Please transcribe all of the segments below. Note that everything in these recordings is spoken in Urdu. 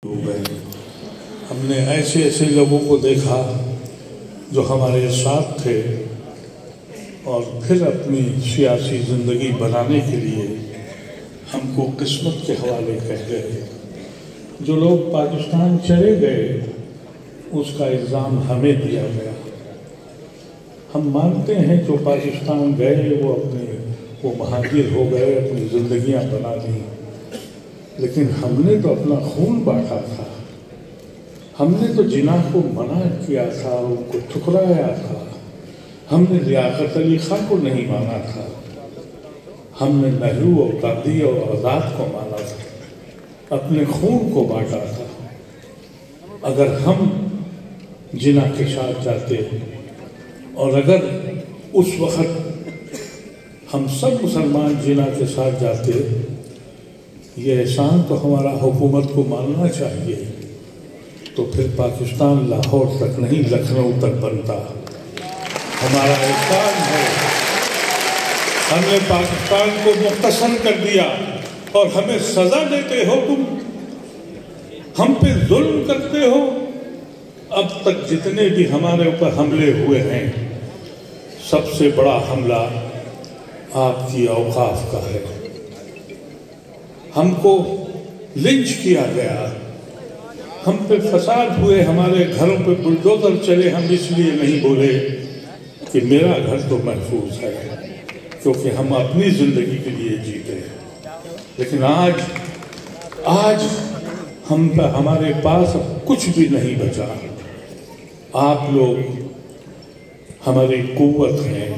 ہو گئے۔ ہم نے ایسے ایسے لوگوں کو دیکھا جو ہمارے ساتھ تھے اور پھر اپنی سیاسی زندگی بنانے کے لیے ہم کو قسمت کے حوالے کہہ گئے۔ جو لوگ پاکستان چلے گئے اس کا الزام ہمیں دیا گیا۔ ہم مانتے ہیں جو پاکستان گئے وہ مہاجر ہو گئے، اپنی زندگیاں بنا دیں، لیکن ہم نے تو اپنا خون بانٹا تھا، ہم نے تو جناح کو منع کیا تھا، ان کو ٹھکرایا تھا، ہم نے لیاقت علی خان کو نہیں مانا تھا، ہم نے نہرو اور گاندھی اور آزاد کو مانا تھا، اپنے خون کو بانٹا تھا۔ اگر ہم جناح کے ساتھ جاتے اور اگر اس وقت ہم سب مسلمان جناح کے ساتھ جاتے، یہ احسان تو ہمارا حکومت کو ماننا چاہیے، تو پھر پاکستان لاہور تک نہیں لکھنؤ تک بنتا۔ ہمارا احسان ہے، ہم نے پاکستان کو مختصر کر دیا اور ہمیں سزا دیتے ہو تم، ہم پہ ظلم کرتے ہو۔ اب تک جتنے بھی ہمارے اوپر حملے ہوئے ہیں، سب سے بڑا حملہ آپ کی اوقاف کا ہے۔ ہم کو لنچ کیا گیا، ہم پہ فساد ہوئے، ہمارے گھروں پہ بلڈوزر چلے، ہم اس لیے نہیں بولے کہ میرا گھر تو محفوظ ہے، کیونکہ ہم اپنی زندگی کے لیے جیتے ہیں۔ لیکن آج ہمارے پاس اب کچھ بھی نہیں بچا۔ آپ لوگ ہماری قوت ہیں۔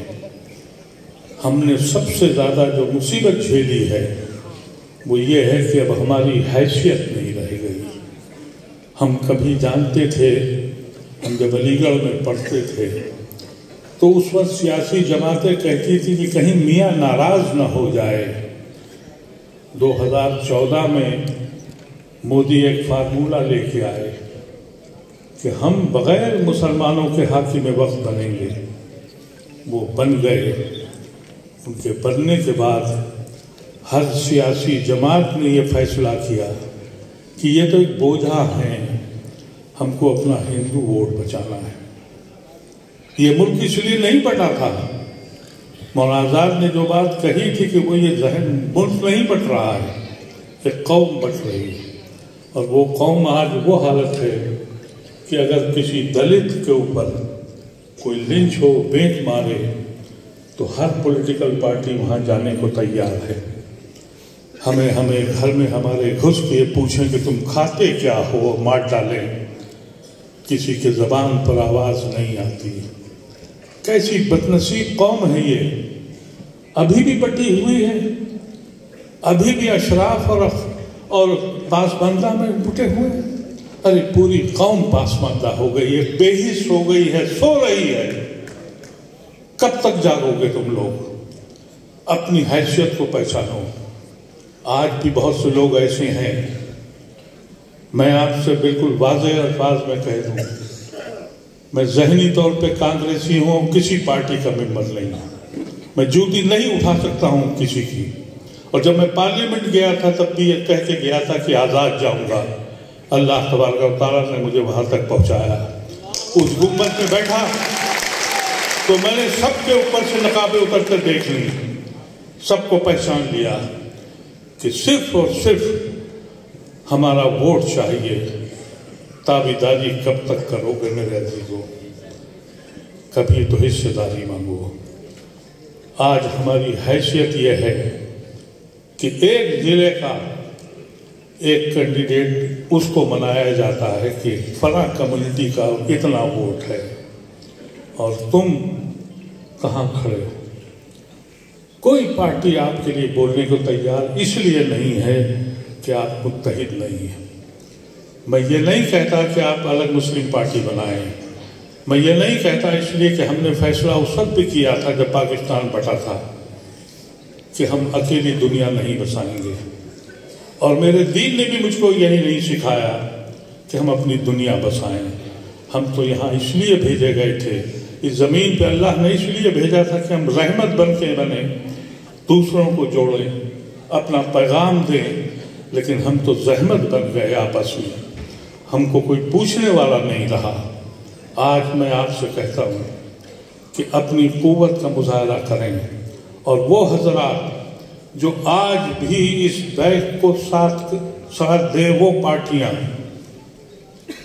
ہم نے سب سے زیادہ جو مصیبت جھیلی ہے وہ یہ ہے کہ اب ہماری حیثیت نہیں رہ گئی۔ ہم کبھی جانتے تھے، ہم جب علی گڑھ میں پڑھتے تھے تو اس وقت سیاسی جماعتیں کہتی تھی کہ کہیں میاں ناراض نہ ہو جائے۔ 2014 میں مودی ایک فارمولہ لے کے آئے کہ ہم بغیر مسلمانوں کے حاکم وقت بنیں گے۔ وہ بن گئے۔ ان کے بننے کے بعد ہر سیاسی جماعت نے یہ فیصلہ کیا کہ یہ تو ایک بوجھا ہیں، ہم کو اپنا ہندو ووٹ بچانا ہے۔ یہ ملک اس لیے نہیں بٹا تھا۔ مولانا آزاد نے جو بات کہی تھی کہ وہ یہ ذہن ملک نہیں بٹ رہا ہے، ایک قوم بٹ رہی ہے، اور وہ قوم آج وہ حالت ہے کہ اگر کسی دلت کے اوپر کوئی لنچ ہو، بینچ مارے، تو ہر پولیٹیکل پارٹی وہاں جانے کو تیار ہے۔ ہمیں گھر میں ہمارے گھس کے پوچھیں کہ تم کھاتے کیا ہو، مار ڈالیں، کسی کے زبان پر آواز نہیں آتی۔ کیسی بدنصیب قوم ہے یہ، ابھی بھی بٹی ہوئی ہے، ابھی بھی اشراف اور پاسماندہ میں بٹے ہوئے ہیں۔ ارے پوری قوم پاسماندہ ہو گئی ہے، بے حس ہو گئی ہے، سو رہی ہے۔ کب تک جاگو گے تم لوگ؟ اپنی حیثیت کو پہچانو۔ آج بھی بہت سے لوگ ایسے ہیں، میں آپ سے بالکل واضح الفاظ میں کہہ دوں، میں ذہنی طور پہ کانگریسی ہوں، کسی پارٹی کا ممبر نہیں ہوں، میں جوتی نہیں اٹھا سکتا ہوں کسی کی، اور جب میں پارلیمنٹ گیا تھا تب بھی یہ کہہ کے گیا تھا کہ آزاد جاؤں گا۔ اللہ تبارک و تعالیٰ نے مجھے وہاں تک پہنچایا۔ اس گنبد میں بیٹھا تو میں نے سب کے اوپر سے نقابیں اتر کر دیکھ لی، سب کو پہچان لیا کہ صرف اور صرف ہمارا ووٹ چاہیے۔ تابعداری کب تک کرو گے میرے عزیزو؟ کبھی تو حصے داری مانگو۔ آج ہماری حیثیت یہ ہے کہ ایک ضلع کا ایک کینڈیڈیٹ، اس کو منایا جاتا ہے کہ فلاں کمیونٹی کا اتنا ووٹ ہے، اور تم کہاں کھڑے ہو؟ کوئی پارٹی آپ کے لیے بولنے کو تیار اس لیے نہیں ہے کہ آپ متحد نہیں ہیں۔ میں یہ نہیں کہتا کہ آپ الگ مسلم پارٹی بنائیں، میں یہ نہیں کہتا اس لیے کہ ہم نے فیصلہ اس وقت بھی کیا تھا جب پاکستان بٹا تھا کہ ہم اکیلی دنیا نہیں بسائیں گے، اور میرے دین نے بھی مجھ کو یہی نہیں سکھایا کہ ہم اپنی دنیا بسائیں۔ ہم تو یہاں اس لیے بھیجے گئے تھے، اس زمین پہ اللہ نے اس لیے بھیجا تھا کہ ہم رحمت بن کے بنیں، دوسروں کو جوڑیں، اپنا پیغام دیں، لیکن ہم تو زحمت بن گئے آپس میں۔ ہم کو کوئی پوچھنے والا نہیں رہا۔ آج میں آپ سے کہتا ہوں کہ اپنی قوت کا مظاہرہ کریں، اور وہ حضرات جو آج بھی اس بیعت کو ساتھ دے، وہ پارٹیاں،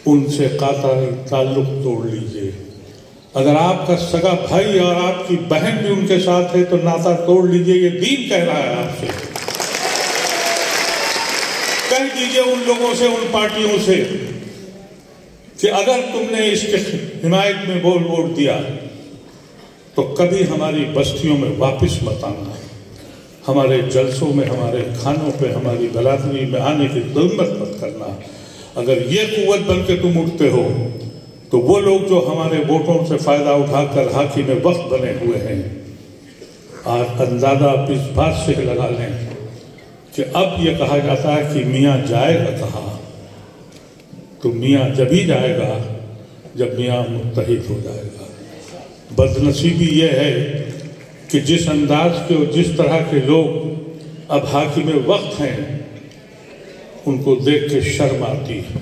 ان سے قاطع تعلق توڑ لیجئے۔ اگر آپ کا سگا بھائی اور آپ کی بہن بھی ان کے ساتھ ہے تو ناطہ توڑ لیجئے، یہ دین کہہ رہا ہے آپ سے۔ کہہ دیجئے ان لوگوں سے، ان پارٹیوں سے کہ اگر تم نے اس کے حمایت میں ووٹ دیا تو کبھی ہماری بستیوں میں واپس مت آنا، ہمارے جلسوں میں، ہمارے کھانوں پہ، ہماری برادری میں آنے کی ضرورت مت کرنا۔ اگر یہ قوت بن کے تم اٹھتے ہو تو وہ لوگ جو ہمارے ووٹوں سے فائدہ اٹھا کر حاکم وقت بنے ہوئے ہیں، آج اندازہ آپ اس بات سے لگا لیں کہ اب یہ کہا جاتا ہے کہ میاں جائے گا کہاں؟ تو میاں جب ہی جائے گا جب میاں متحد ہو جائے گا۔ بدنصیبی یہ ہے کہ جس انداز کے اور جس طرح کے لوگ اب حاکم وقت ہیں، ان کو دیکھ کے شرم آتی ہے۔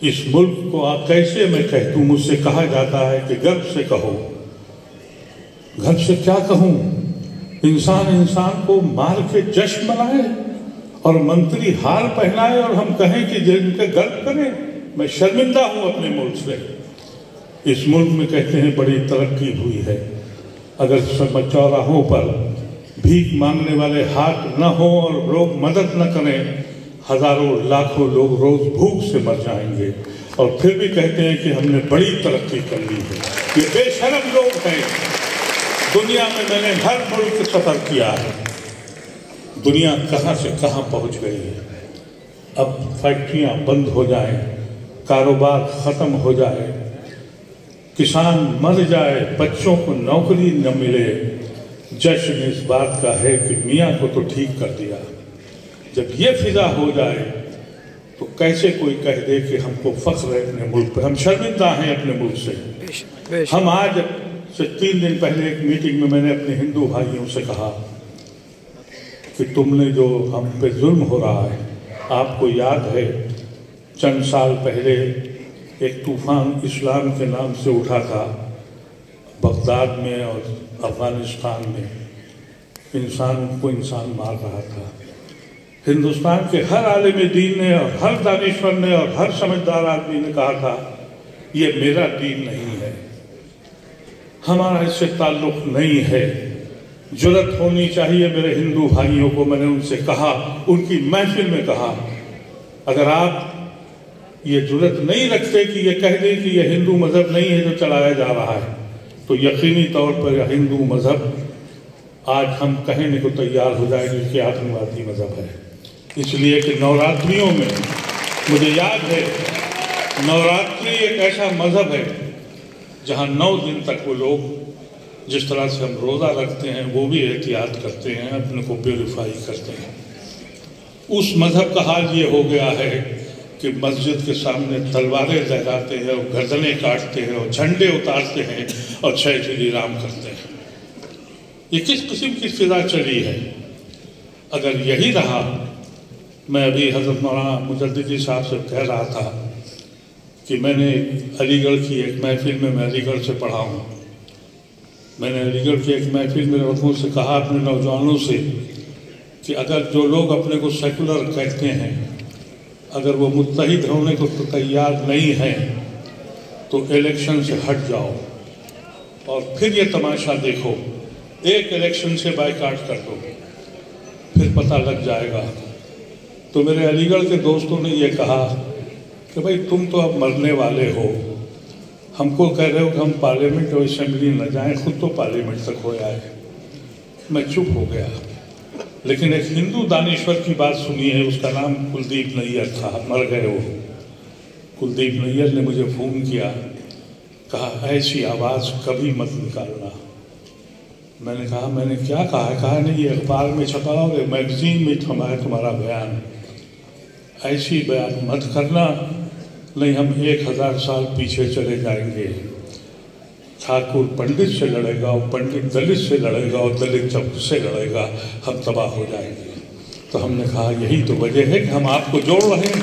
اس ملک کو کیسے میں کہہ دوں؟ مجھ سے کہا جاتا ہے کہ گرو سے کہو۔ گھر سے کیا کہوں؟ انسان کو مار کے جشن منائے اور منتری ہار پہنائے اور ہم کہیں کہ جن کے گرو کریں۔ میں شرمندہ ہوں اپنے ملک سے۔ اس ملک میں کہتے ہیں بڑی ترقی ہوئی ہے، اگر چوراہوں پر بھیک مانگنے والے ہاتھ نہ ہوں اور لوگ مدد نہ کریں، ہزاروں لاکھوں لوگ روز بھوک سے مر جائیں گے، اور پھر بھی کہتے ہیں کہ ہم نے بڑی ترقی کر لی ہے۔ یہ بے شرم لوگ ہیں۔ دنیا میں نے ہر ملک سفر کیا ہے، دنیا کہاں سے کہاں پہنچ گئی ہے۔ اب فیکٹریاں بند ہو جائیں، کاروبار ختم ہو جائے، کسان مر جائے، بچوں کو نوکری نہ ملے، جشن اس بات کا ہے کہ میاں کو تو ٹھیک کر دیا۔ جب یہ فضا ہو جائے تو کیسے کوئی کہہ دے کہ ہم کو فخر ہے اپنے ملک پہ؟ ہم شرمندہ ہیں اپنے ملک سے۔ ہم آج سے 3 دن پہلے ایک میٹنگ میں نے اپنے ہندو بھائیوں سے کہا کہ تم نے جو ہم پہ ظلم ہو رہا ہے، آپ کو یاد ہے چند سال پہلے ایک طوفان اسلام کے نام سے اٹھا تھا بغداد میں اور افغانستان میں، انسان کو انسان مار رہا تھا۔ ہندوستان کے ہر عالم دین نے اور ہر دانشور نے اور ہر سمجھدار آدمی نے کہا تھا یہ میرا دین نہیں ہے، ہمارا اس سے تعلق نہیں ہے۔ جرأت ہونی چاہیے میرے ہندو بھائیوں کو۔ میں نے ان سے کہا، ان کی محفل میں کہا، اگر آپ یہ جرأت نہیں رکھتے کہ یہ کہہ دیں کہ یہ ہندو مذہب نہیں ہے جو چلایا جا رہا ہے، تو یقینی طور پر ہندو مذہب آج ہم کہنے کو تیار ہو جائے گی کہ آتنوادی مذہب ہے۔ اس لیے کہ نوراتریوں میں مجھے یاد ہے، نوراتری ایک ایسا مذہب ہے جہاں 9 دن تک وہ لوگ جس طرح سے ہم روزہ رکھتے ہیں وہ بھی احتیاط کرتے ہیں، اپنے کو پیوریفائی کرتے ہیں۔ اس مذہب کا حال یہ ہو گیا ہے کہ مسجد کے سامنے تلواریں لہراتے ہیں اور گردنیں کاٹتے ہیں اور جھنڈے اتارتے ہیں اور جے شری رام کرتے ہیں۔ یہ کس قسم کی فضا چلی ہے؟ اگر یہی رہا، میں ابھی حضرت مولانا مجددی صاحب سے کہہ رہا تھا کہ میں نے علی گڑھ کی ایک محفل میں علی گڑھ سے پڑھا ہوں، میں نے علی گڑھ کی ایک محفل میں لوگوں سے کہا، اپنے نوجوانوں سے، کہ اگر جو لوگ اپنے کو سیکولر کہتے ہیں اگر وہ متحد ہونے کو تیار نہیں ہیں تو الیکشن سے ہٹ جاؤ اور پھر یہ تماشا دیکھو، ایک الیکشن سے بائیکاٹ کر دو، پھر پتہ لگ جائے گا۔ تو میرے علی گڑھ کے دوستوں نے یہ کہا کہ بھائی تم تو اب مرنے والے ہو، ہم کو کہہ رہے ہو کہ ہم پارلیمنٹ اور اسمبلی نہ جائیں، خود تو پارلیمنٹ تک ہو جائے۔ میں چپ ہو گیا، لیکن ایک ہندو دانشور کی بات سنی ہے، اس کا نام کلدیپ نیر تھا، مر گئے وہ۔ کلدیپ نیر نے مجھے فون کیا، کہا ایسی آواز کبھی مت نکالنا۔ میں نے کہا میں نے کیا کہا ہے؟ کہا نہیں، یہ اخبار میں چھپا اور میگزین میں تمہارا بیان، ایسی بیان مت کرنا، نہیں ہم 1000 سال پیچھے چلے جائیں گے۔ ٹھاکر پنڈت سے لڑے گا اور پنڈت دلت سے لڑے گا اور دلت جب سے لڑے گا، ہم تباہ ہو جائیں گے۔ تو ہم نے کہا یہی تو وجہ ہے کہ ہم آپ کو جوڑ رہے ہیں،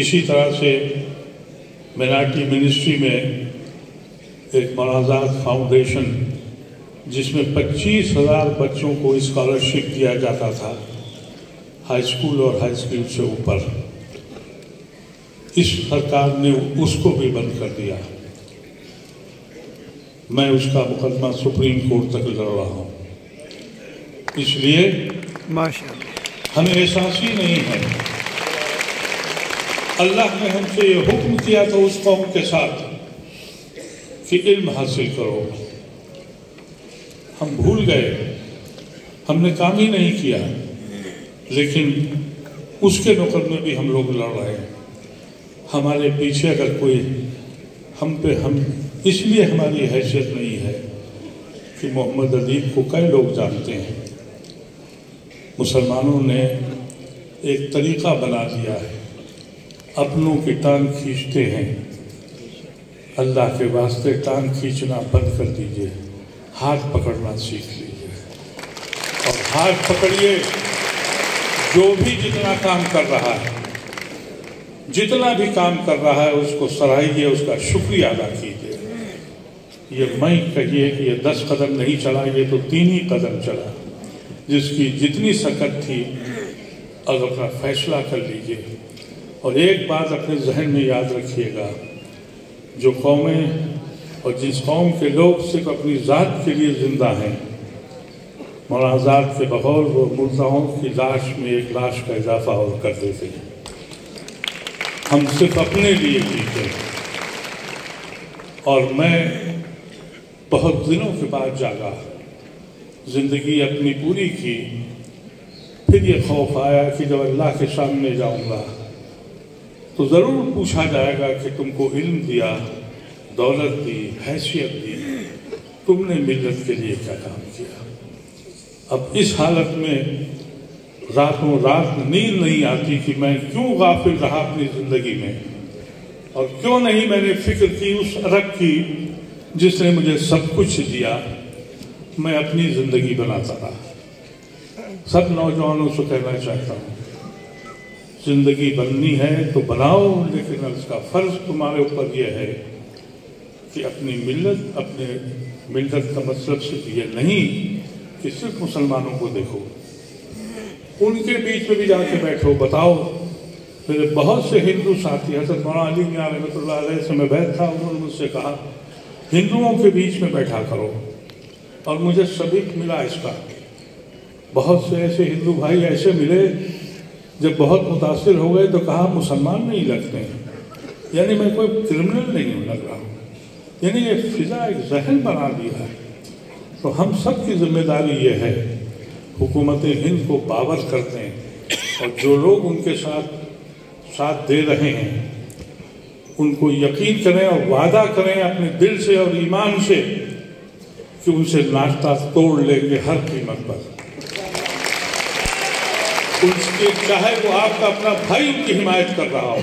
اسی طرح سے مینارٹی منسٹری میں ایک مراعات فاؤنڈیشن جس میں 25,000 بچوں کو اسکالرشپ دیا جاتا تھا ہائی اسکول اور ہائی اسکول سے اوپر، اس سرکار نے اس کو بھی بند کر دیا۔ میں اس کا مقدمہ سپریم کورٹ تک لڑ رہا ہوں۔ اس لیے ہمیں احساس ہی نہیں ہے، اللہ نے ہم سے یہ حکم کیا تھا اس قوم کے ساتھ کہ علم حاصل کرو، ہم بھول گئے، ہم نے کام ہی نہیں کیا، لیکن اس کے نقد میں بھی ہم لوگ لڑ رہے ہیں۔ ہمارے پیچھے اگر کوئی ہم اس لیے ہماری حیثیت نہیں ہے کہ محمد ادیب کو کئی لوگ جانتے ہیں۔ مسلمانوں نے ایک طریقہ بنا دیا ہے، اپنوں کی ٹانگ کھینچتے ہیں، اللہ کے واسطے ٹانگ کھینچنا بند کر دیجئے، ہاتھ پکڑنا سیکھ لیجئے، اور ہاتھ پکڑیے۔ جو بھی جتنا کام کر رہا ہے، جتنا بھی کام کر رہا ہے، اس کو سراہیے، اس کا شکریہ ادا کیجیے۔ یہ میں کہیے کہ یہ 10 قدم نہیں چلا، یہ تو 3 ہی قدم چلا، جس کی جتنی سکت تھی اب اپنا فیصلہ کر لیجئے۔ اور ایک بات اپنے ذہن میں یاد رکھیے گا، جو قومیں اور جس قوم کے لوگ صرف اپنی ذات کے لیے زندہ ہیں، ملاحظات کے بغور وہ مردہوں کی لاش میں ایک لاش کا اضافہ اور کر دیتے ہیں۔ ہم صرف اپنے لیے جیتے ہیں۔ اور میں بہت دنوں کے بعد جاگا، زندگی اپنی پوری کی، پھر یہ خوف آیا کہ جب اللہ کے سامنے جاؤں گا تو ضرور پوچھا جائے گا کہ تم کو علم دیا، دولت دی، حیثیت دی، تم نے ملت کے لیے کیا کام کیا؟ اب اس حالت میں راتوں رات نیند نہیں آتی کہ میں کیوں غافل رہا اپنی زندگی میں، اور کیوں نہیں میں نے فکر کی اس رب کی جس نے مجھے سب کچھ دیا۔ میں اپنی زندگی بناتا رہا۔ سب نوجوانوں سے کہنا چاہتا ہوں، زندگی بننی ہے تو بناؤ، لیکن اس کا فرض تمہارے اوپر یہ ہے کہ اپنی ملت کا مطلب صرف یہ نہیں کہ صرف مسلمانوں کو دیکھو، ان کے بیچ میں بھی جا کے بیٹھو، بتاؤ۔ میرے بہت سے ہندو ساتھی، حضرت مولانا علی میاں رحمۃ اللہ علیہ سے میں بیٹھ تھا، انہوں نے مجھ سے کہا ہندوؤں کے بیچ میں بیٹھا کرو، اور مجھے سبق ملا اس کا۔ بہت سے ایسے ہندو بھائی ایسے ملے، جب بہت متاثر ہو گئے تو کہا مسلمان نہیں لگتے ہیں، یعنی میں کوئی کرمنل نہیں لگ رہا ہوں، یعنی یہ فضا ایک ذہن بنا دیا ہے۔ تو ہم سب کی ذمہ داری یہ ہے، حکومت ہند کو باور کرتے ہیں، اور جو لوگ ان کے ساتھ دے رہے ہیں ان کو یقین کریں اور وعدہ کریں اپنے دل سے اور ایمان سے کہ ان سے ناشتہ توڑ لیں گے ہر قیمت پر۔ چاہے وہ آپ کا اپنا بھائی ان کی حمایت کر رہا ہو،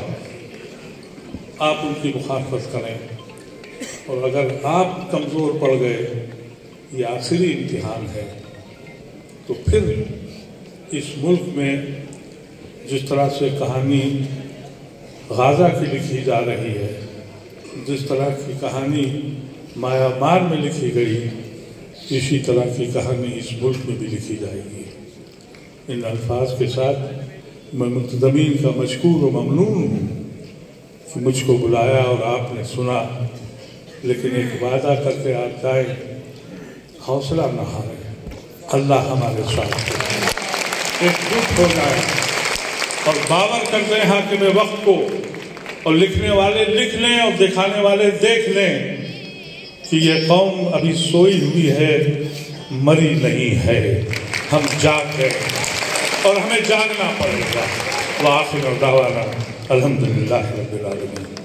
آپ ان کی مخالفت کریں، اور اگر آپ کمزور پڑ گئے، یہ آخری امتحان ہے، تو پھر اس ملک میں جس طرح سے کہانی غازہ کی لکھی جا رہی ہے، جس طرح کی کہانی میانمار میں لکھی گئی، اسی طرح کی کہانی اس ملک میں بھی لکھی جائے گی۔ ان الفاظ کے ساتھ میں منتظمین کا مشکور و ممنون ہوں کہ مجھ کو بلایا اور آپ نے سنا، لیکن ایک وعدہ کر کے آپ جائیں، حوصلہ نہ ہاریں، اللہ ہمارے ساتھ ہے، ایک جٹ ہو جائے اور باور کر دیں حاکم وقت کو، اور لکھنے والے لکھ لیں اور دکھانے والے دیکھ لیں کہ یہ قوم ابھی سوئی ہوئی ہے، مری نہیں ہے، ہم جاگ گئے اور ہمیں جاگنا پڑے گا۔ وآخر دعوانا الحمدللہ رب العالمین۔